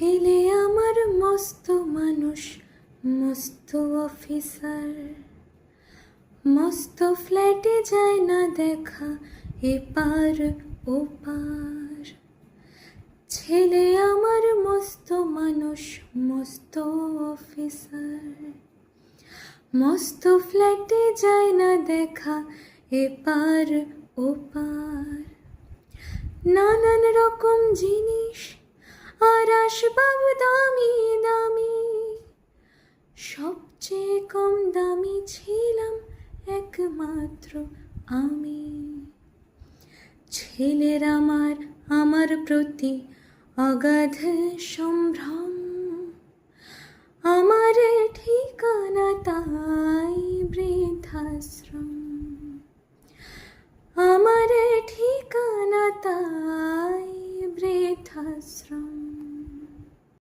ছেলে আমার মস্ত মানুষ, মস্ত অফিসার, মস্ত ফ্ল্যাটে যায় না দেখা এপার ওপার। ছেলে আমার মস্ত মানুষ, মস্ত অফিসার, মস্ত ফ্ল্যাটে যায় না দেখা এপার ওপার। নানান রকম জিনিস আর আসবাব দামি দামি, সবচেয়ে কম দামি ছিলাম একমাত্র আমি। ছেলের আমার আমার প্রতি অগাধ সম্ভ্রম, আমার ঠিকানা তাই বৃদ্ধাশ্রম, আমার ঠিকানা তাই বৃদ্ধাশ্রম।